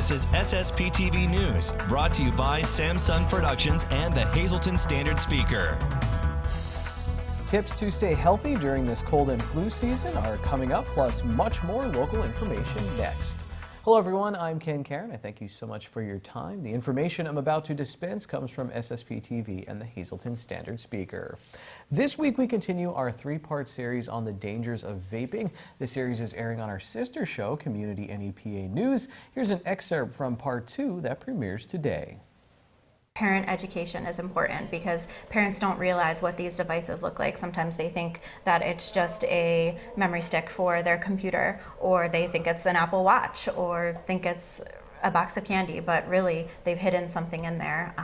This is SSPTV News, brought to you by Samsung Productions and the Hazleton Standard Speaker. Tips to stay healthy during this cold and flu season are coming up, plus much more local information next. Hello everyone, I'm Ken Karen. I thank you so much for your time. The information I'm about to dispense comes from SSPTV and the Hazleton Standard Speaker. This week we continue our three-part series on the dangers of vaping. This series is airing on our sister show, Community NEPA News. Here's an excerpt from part 2 that premieres today. Parent education is important because parents don't realize what these devices look like. Sometimes they think that it's just a memory stick for their computer, or they think it's an Apple Watch, or think it's a box of candy, but really they've hidden something in there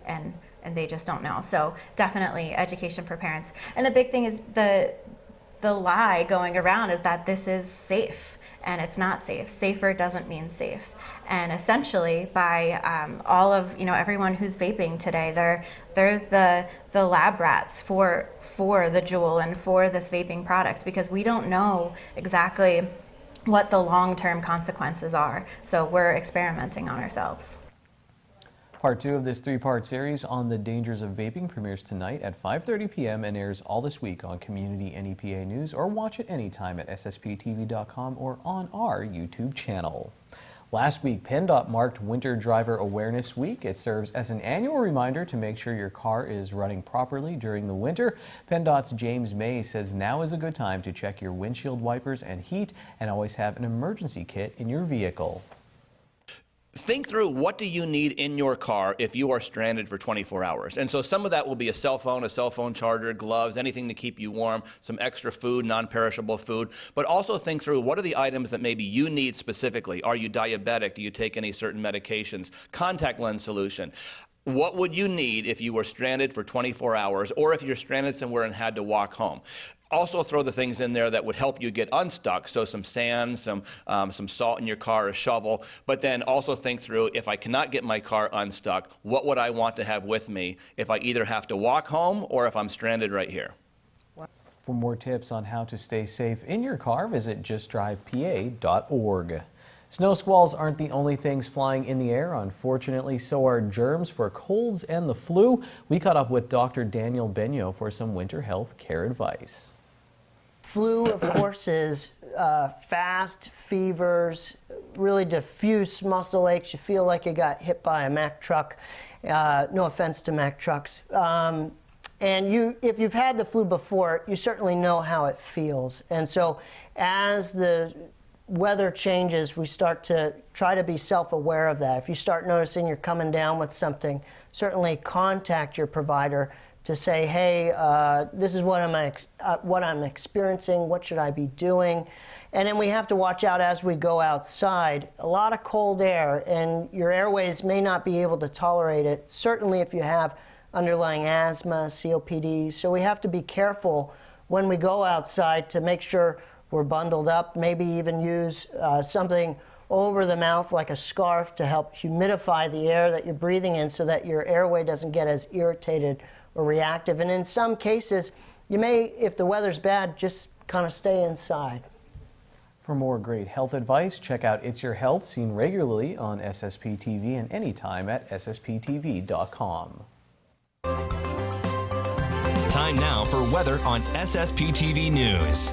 and they just don't know. So definitely education for parents. And the big thing is the lie going around is that this is safe. And it's not safe. Safer doesn't mean safe. And essentially, by all of everyone who's vaping today, they're the lab rats for the Juul and for this vaping product, because we don't know exactly what the long-term consequences are. So we're experimenting on ourselves. Part 2 of this three-part series on the dangers of vaping premieres tonight at 5:30 p.m. and airs all this week on Community NEPA News, or watch it anytime at SSPTV.com or on our YouTube channel. Last week, PennDOT marked Winter Driver Awareness Week. It serves as an annual reminder to make sure your car is running properly during the winter. PennDOT's James May says now is a good time to check your windshield wipers and heat, and always have an emergency kit in your vehicle. Think through, what do you need in your car if you are stranded for 24 hours? And so some of that will be a cell phone charger, gloves, anything to keep you warm, some extra food, non-perishable food. But also think through, what are the items that maybe you need specifically? Are you diabetic? Do you take any certain medications? Contact lens solution. What would you need if you were stranded for 24 hours, or if you're stranded somewhere and had to walk home? Also throw the things in there that would help you get unstuck, so some sand, some salt in your car, a shovel. But then also think through, if I cannot get my car unstuck, what would I want to have with me if I either have to walk home or if I'm stranded right here? For more tips on how to stay safe in your car, visit justdrivepa.org. Snow squalls aren't the only things flying in the air. Unfortunately, so are germs for colds and the flu. We caught up with Dr. Daniel Benyo for some winter health care advice. Flu, of course, is fast fevers, really diffuse muscle aches. You feel like you got hit by a Mack truck. No offense to Mack trucks. And if you've had the flu before, you certainly know how it feels. And so as the weather changes, we start to try to be self-aware of that. If you start noticing you're coming down with something, certainly contact your provider to say, hey, this is what I'm experiencing, what should I be doing? And then we have to watch out as we go outside. A lot of cold air, and your airways may not be able to tolerate it, certainly if you have underlying asthma, COPD. So we have to be careful when we go outside to make sure we're bundled up, maybe even use something over the mouth like a scarf to help humidify the air that you're breathing in, so that your airway doesn't get as irritated or reactive. And in some cases, you may, if the weather's bad, just kind of stay inside. For more great health advice, check out It's Your Health, seen regularly on SSPTV and anytime at SSPTV.com. Time now for weather on SSPTV News.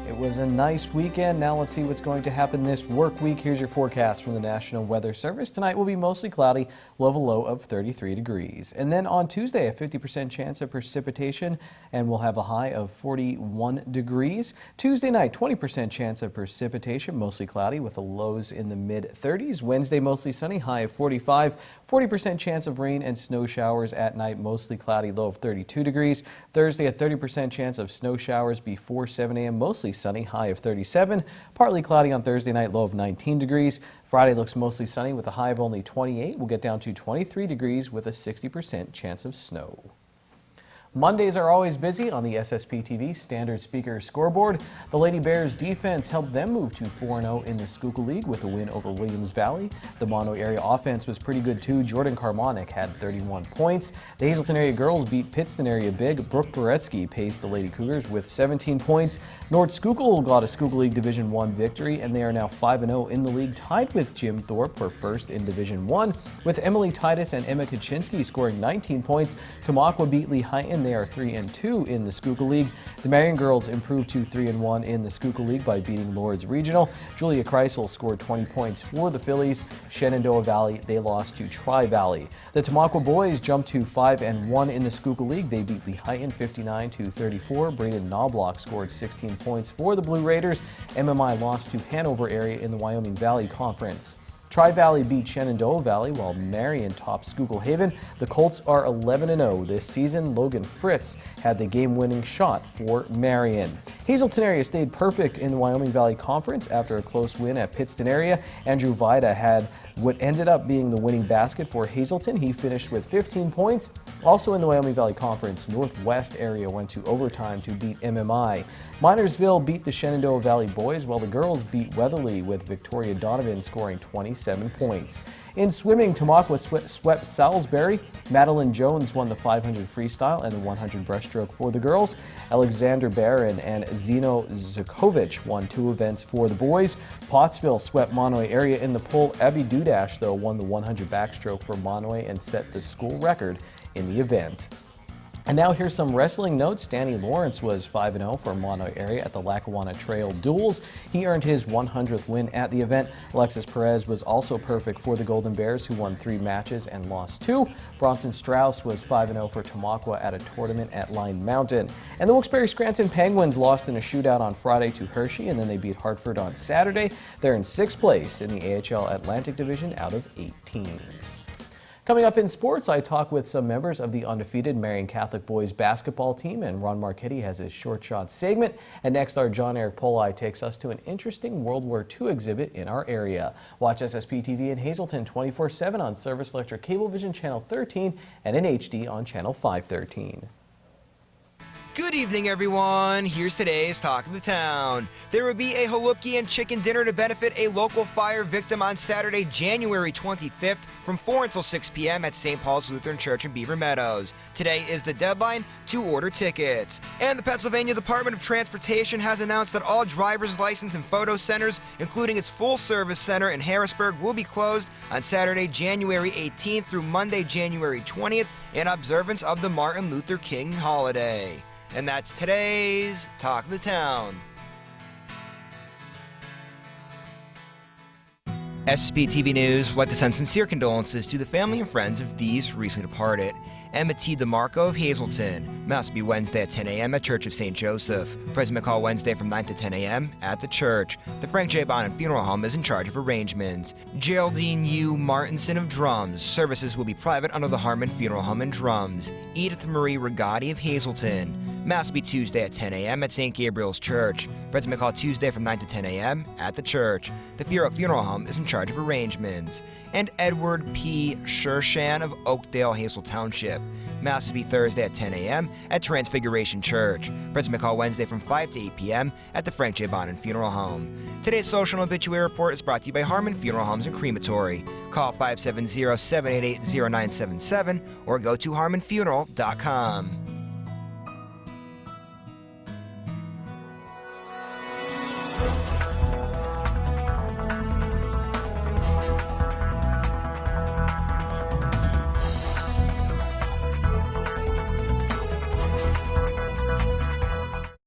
It was a nice weekend. Now let's see what's going to happen this work week. Here's your forecast from the National Weather Service. Tonight will be mostly cloudy, we'll have a low of 33 degrees. And then on Tuesday, a 50% chance of precipitation, and we'll have a high of 41 degrees. Tuesday night, 20% chance of precipitation, mostly cloudy with the lows in the mid-30s. Wednesday, mostly sunny, high of 45. 40% chance of rain and snow showers at night, mostly cloudy, low of 32 degrees. Thursday, a 30% chance of snow showers before 7 a.m., mostly sunny, high of 37. Partly cloudy on Thursday night, low of 19 degrees. Friday looks mostly sunny with a high of only 28. We'll get down to 23 degrees with a 60% chance of snow. Mondays are always busy on the SSPTV standard speaker scoreboard. The Lady Bears defense helped them move to 4-0 in the Schuylkill League with a win over Williams Valley. The Mono area offense was pretty good too. Jordan Carmonic had 31 points. The Hazelton area girls beat Pittston area big. Brooke Boretsky paced the Lady Cougars with 17 points. North Schuylkill got a Schuylkill League Division I victory, and they are now 5-0 in the league, tied with Jim Thorpe for first in Division I, with Emily Titus and Emma Kaczynski scoring 19 points. Tamaqua beat Lehighton. They are 3-2 in the Schuylkill League. The Marion girls improved to 3-1 in the Schuylkill League by beating Lourdes Regional. Julia Kreisel scored 20 points for the Phillies. Shenandoah Valley, they lost to Tri-Valley. The Tamaqua boys jumped to 5-1 in the Schuylkill League. They beat Lehighton 59-34. Braden Knobloch scored 16 points for the Blue Raiders. MMI lost to Hanover area in the Wyoming Valley Conference. Tri-Valley beat Shenandoah Valley while Marion topped Schuylkill Haven. The Colts are 11-0 this season. Logan Fritz had the game-winning shot for Marion. Hazelton area stayed perfect in the Wyoming Valley Conference after a close win at Pittston area. Andrew Vida had what ended up being the winning basket for Hazelton. He finished with 15 points. Also in the Wyoming Valley Conference, Northwest area went to overtime to beat MMI. Minersville beat the Shenandoah Valley boys, while the girls beat Weatherly with Victoria Donovan scoring 27 points. In swimming, Tamaqua swept Salisbury. Madeline Jones won the 500 freestyle and the 100 breaststroke for the girls. Alexander Barron and Zeno Zukovic won 2 events for the boys. Pottsville swept Monoy area in the pool. Abby Dudash, though, won the 100 backstroke for Monoy and set the school record in the event. And now here's some wrestling notes. Danny Lawrence was 5-0 for Monoy area at the Lackawanna Trail Duels. He earned his 100th win at the event. Alexis Perez was also perfect for the Golden Bears, who won 3 matches and lost 2. Bronson Strauss was 5-0 for Tamaqua at a tournament at Line Mountain. And the Wilkes-Barre Scranton Penguins lost in a shootout on Friday to Hershey, and then they beat Hartford on Saturday. They're in 6th place in the AHL Atlantic Division out of 8 teams. Coming up in sports, I talk with some members of the undefeated Marion Catholic boys basketball team, and Ron Marchetti has his short shot segment. And next, our John Eric Poli takes us to an interesting World War II exhibit in our area. Watch SSPTV in Hazelton 24/7 on Service Electric Cablevision Channel 13 and in HD on Channel 513. Good evening, everyone. Here's today's Talk of the Town. There will be a halupki and chicken dinner to benefit a local fire victim on Saturday, January 25th from 4 until 6 p.m. at St. Paul's Lutheran Church in Beaver Meadows. Today is the deadline to order tickets. And the Pennsylvania Department of Transportation has announced that all driver's license and photo centers, including its full-service center in Harrisburg, will be closed on Saturday, January 18th through Monday, January 20th in observance of the Martin Luther King holiday. And that's today's Talk of the Town. SSPTV News would like to send sincere condolences to the family and friends of these recently departed. Emma T. DeMarco of Hazelton. Mass will be Wednesday at 10 a.m. at Church of St. Joseph. Fresno McCall Wednesday from 9 to 10 a.m. at the church. The Frank J. Bonham Funeral Home is in charge of arrangements. Geraldine U. Martinson of Drums. Services will be private under the Harmon Funeral Home and Drums. Edith Marie Rigotti of Hazelton. Mass will be Tuesday at 10 a.m. at St. Gabriel's Church. Friends McCall Tuesday from 9 to 10 a.m. at the church. The Fierro Funeral Home is in charge of arrangements. And Edward P. Shershan of Oakdale, Hazel Township. Mass will be Thursday at 10 a.m. at Transfiguration Church. Friends McCall Wednesday from 5 to 8 p.m. at the Frank J. Bonham Funeral Home. Today's social and obituary report is brought to you by Harmon Funeral Homes and Crematory. Call 570-788-0977 or go to harmonfuneral.com.